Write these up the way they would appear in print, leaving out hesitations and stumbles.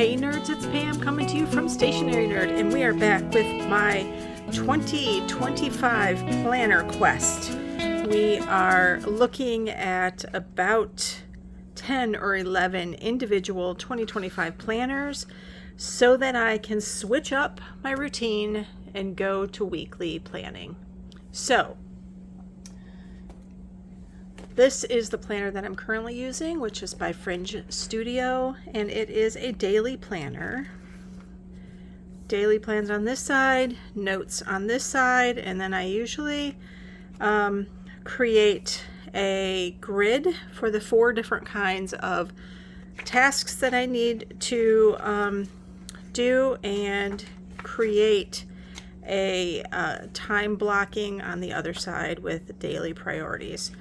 Hey nerds, it's Pam coming to you from Stationary Nerd, and we are back with my 2025 planner quest. We are looking at about 10 or 11 individual 2025 planners so that I can switch up my routine and go to weekly planning. So this is the planner that I'm currently using, which is by Fringe Studio, and it is a daily planner. Daily plans on this side, notes on this side, and then I usually create a grid for the 4 different kinds of tasks that I need to do, and create a time blocking on the other side with daily priorities.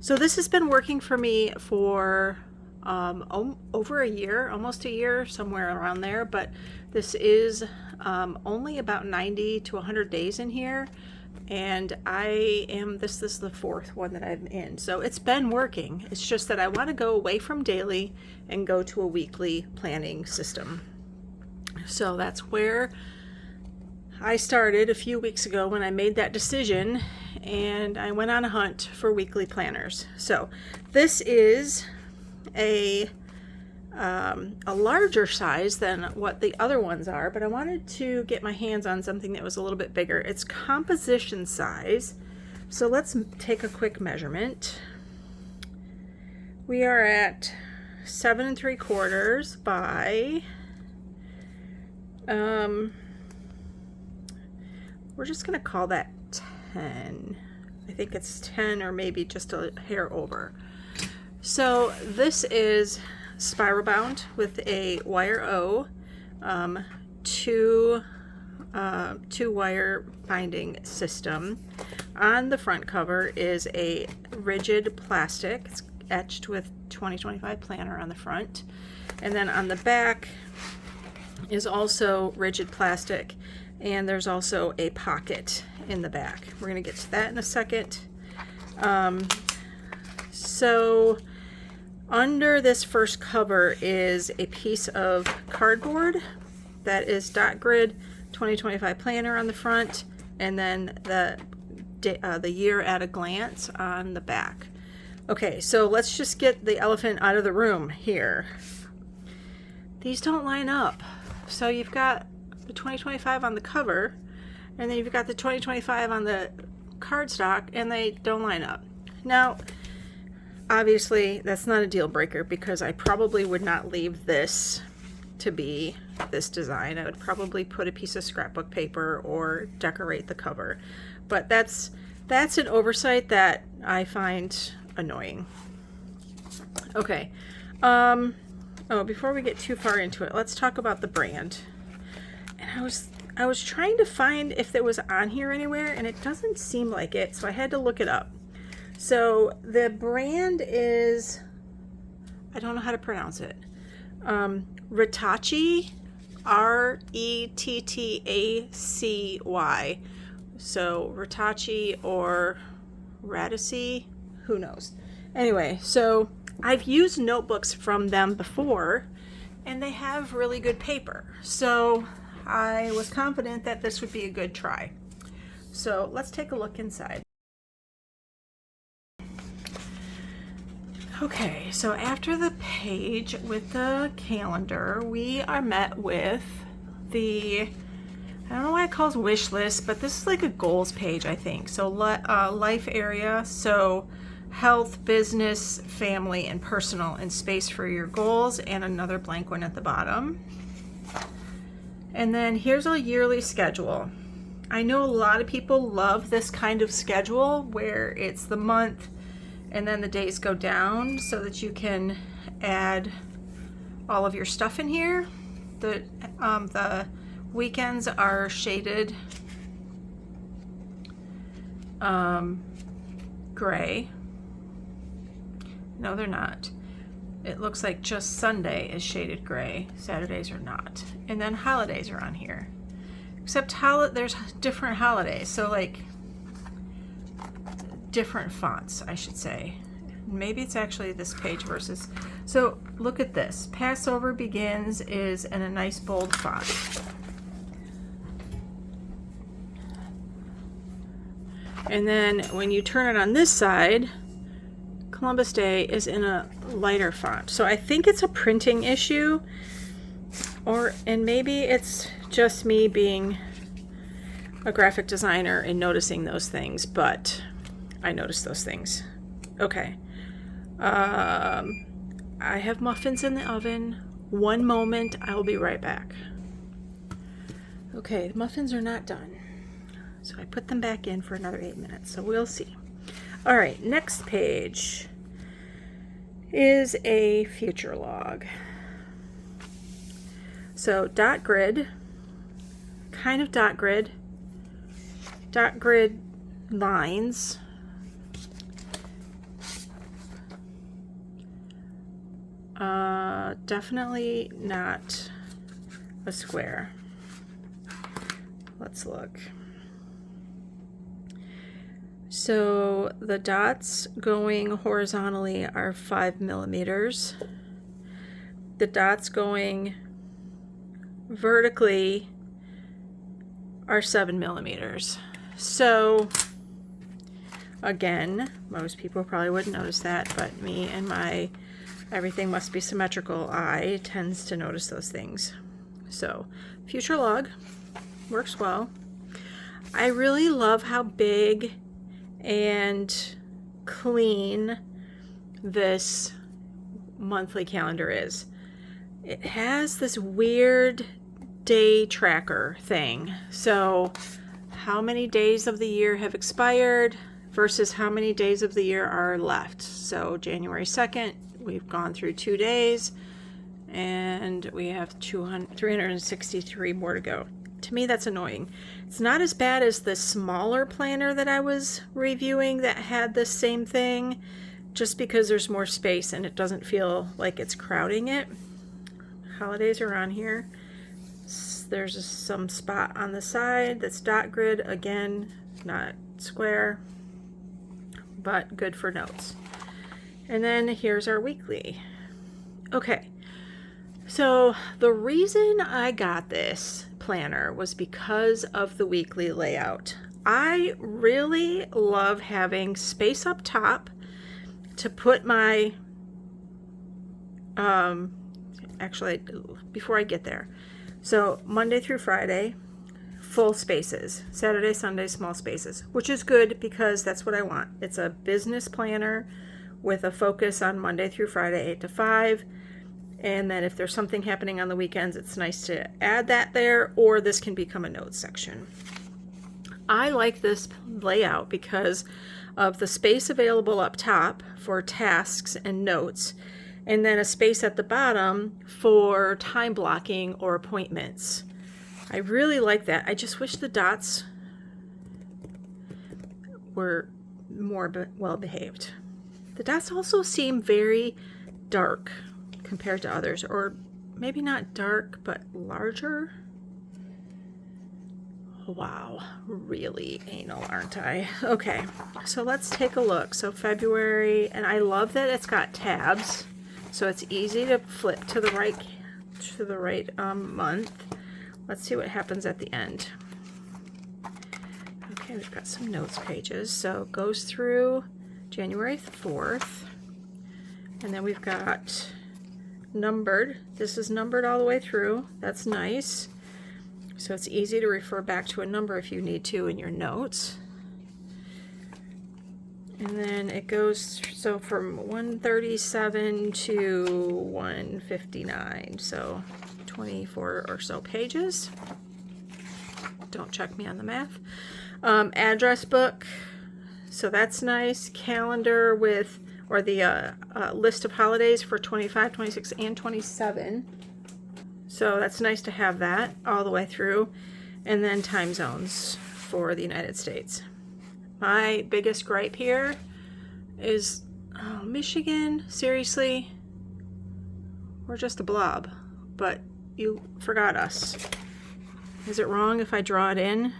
So this has been working for me for over a year, almost a year, somewhere around there, but this is only about 90 to 100 days in here, and this is the 4th one that I'm in. So it's been working. It's just that I want to go away from daily and go to a weekly planning system. So that's where I started a few weeks ago when I made that decision, and I went on a hunt for weekly planners. So this is a larger size than what the other ones are, but I wanted to get my hands on something that was a little bit bigger. It's composition size. So let's take a quick measurement. We are at 7 3/4 by we're just going to call that 10. I think it's 10 or maybe just a hair over. So this is spiral bound with a wire O, 2 wire binding system. On the front cover is a rigid plastic. It's etched with 2025 planner on the front. And then on the back is also rigid plastic, and there's also a pocket in the back. We're going to get to that in a second. So under this first cover is a piece of cardboard that is dot grid 2025 planner on the front, and then the year at a glance on the back. Okay, so let's just get the elephant out of the room here. These don't line up. So you've got the 2025 on the cover, and then you've got the 2025 on the cardstock, and they don't line up. Now, obviously, that's not a deal breaker, because I probably would not leave this to be this design. I would probably put a piece of scrapbook paper or decorate the cover. But that's an oversight that I find annoying. Okay. Oh, before we get too far into it, let's talk about the brand. And I was trying to find if it was on here anywhere, and it doesn't seem like it, so I had to look it up. So the brand is, I don't know how to pronounce it, RETTACY, RETTACY. So RETTACY or RETTACY, who knows. Anyway, so I've used notebooks from them before, and they have really good paper. So I was confident that this would be a good try. So let's take a look inside. Okay, so after the page with the calendar, we are met with I don't know why it calls wish list, but this is like a goals page, I think. So life area, so health, business, family, and personal, and space for your goals, and another blank one at the bottom. And then here's a yearly schedule. I know a lot of people love this kind of schedule where it's the month and then the days go down so that you can add all of your stuff in here. The weekends are shaded gray. No, they're not. It looks like just Sunday is shaded gray. Saturdays are not. And then holidays are on here. Except there's different holidays. So like different fonts, I should say. Maybe it's actually this page versus. So look at this. Passover Begins is in a nice bold font. And then when you turn it on this side, Columbus Day is in a lighter font. So I think it's a printing issue, and maybe it's just me being a graphic designer and noticing those things, but I noticed those things. Okay. I have muffins in the oven. One moment, I will be right back. Okay, the muffins are not done. So I put them back in for another 8 minutes, so we'll see. All right, next page is a future log. So dot grid, kind of dot grid lines. Definitely not a square. Let's look. So the dots going horizontally are 5 millimeters. The dots going vertically are 7 millimeters. So again, most people probably wouldn't notice that, but me and my everything must be symmetrical eye tends to notice those things. So future log works well. I really love how big and clean this monthly calendar is. It has this weird day tracker thing. So how many days of the year have expired versus how many days of the year are left. So January 2nd, we've gone through 2 days and we have 363 more to go. To me, that's annoying. It's not as bad as the smaller planner that I was reviewing that had the same thing, just because there's more space and it doesn't feel like it's crowding it. Holidays are on here. There's some spot on the side that's dot grid, again, not square, but good for notes. And then here's our weekly. Okay, so the reason I got this planner was because of the weekly layout. I really love having space up top to put my, actually, before I get there. So Monday through Friday, full spaces. Saturday, Sunday, small spaces, which is good because that's what I want. It's a business planner with a focus on Monday through Friday, 8 to 5. And then if there's something happening on the weekends, it's nice to add that there, or this can become a notes section. I like this layout because of the space available up top for tasks and notes, and then a space at the bottom for time blocking or appointments. I really like that. I just wish the dots were more well behaved. The dots also seem very dark compared to others, or maybe not dark, but larger. Wow, really anal, aren't I? Okay, so let's take a look. So February, and I love that it's got tabs, so it's easy to flip to the right month. Let's see what happens at the end. Okay, we've got some notes pages. So it goes through January 4th, and then we've got numbered. This is numbered all the way through. That's nice. So it's easy to refer back to a number if you need to in your notes. And then it goes, so from 137 to 159, so 24 or so pages. Don't check me on the math. Address book, so that's nice. Calendar with, or the list of holidays for 25, 26, and 27. So that's nice to have that all the way through. And then time zones for the United States. My biggest gripe here is, oh, Michigan, seriously? We're just a blob, but you forgot us. Is it wrong if I draw it in?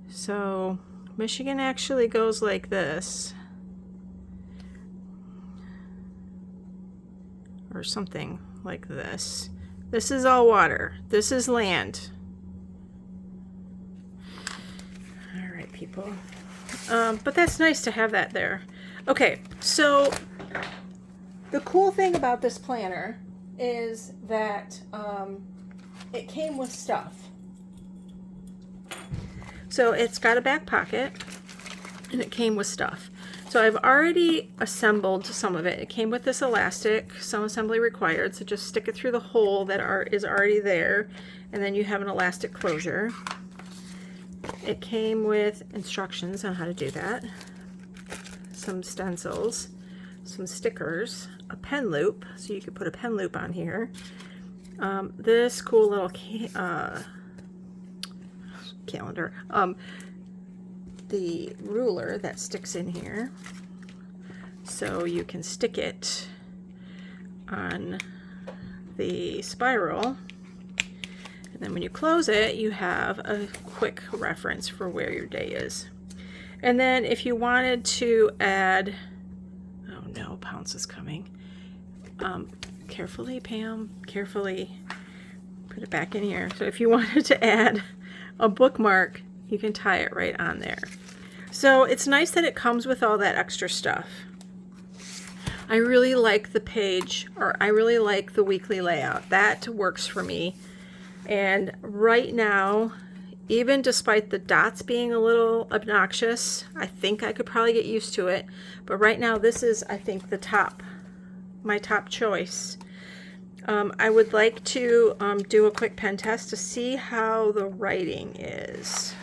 So Michigan actually goes like this. or something like this. This is all water. This is land. All right, people. But that's nice to have that there. Okay, so the cool thing about this planner is that it came with stuff. So it's got a back pocket and it came with stuff. So I've already assembled some of it. It came with this elastic, some assembly required, so just stick it through the hole that is already there, and then you have an elastic closure. It came with instructions on how to do that, some stencils, some stickers, a pen loop, so you could put a pen loop on here, this cool little calendar, the ruler that sticks in here, so you can stick it on the spiral, and then when you close it you have a quick reference for where your day is. And then if you wanted to add, oh no, Pounce is coming, carefully Pam, carefully put it back in here. So if you wanted to add a bookmark, you can tie it right on there. So it's nice that it comes with all that extra stuff. I really like the page, or I really like the weekly layout. That works for me. And right now, even despite the dots being a little obnoxious, I think I could probably get used to it. But right now, this is, I think, my top choice. I would like to do a quick pen test to see how the writing is.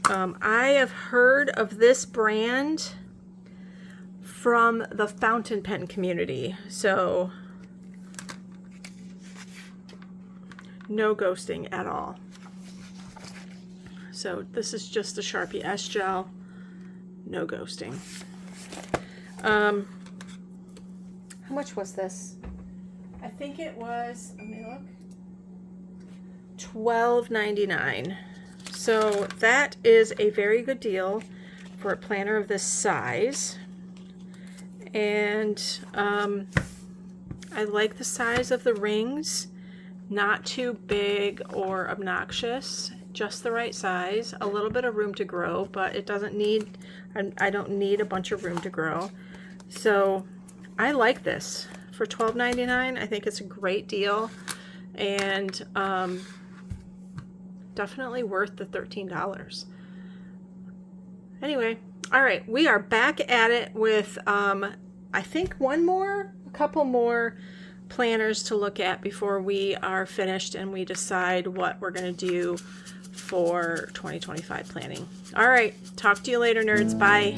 I have heard of this brand from the fountain pen community, so no ghosting at all. So this is just a Sharpie S gel, no ghosting. How much was this? I think it was, let me look, $12.99. So that is a very good deal for a planner of this size. And I like the size of the rings, not too big or obnoxious, just the right size, a little bit of room to grow, but it doesn't need, I don't need a bunch of room to grow. So I like this. For $12.99, I think it's a great deal, and definitely worth the $13. Anyway, all right, we are back at it with I think a couple more planners to look at before we are finished and we decide what we're going to do for 2025 planning. All right, talk to you later, nerds. Bye.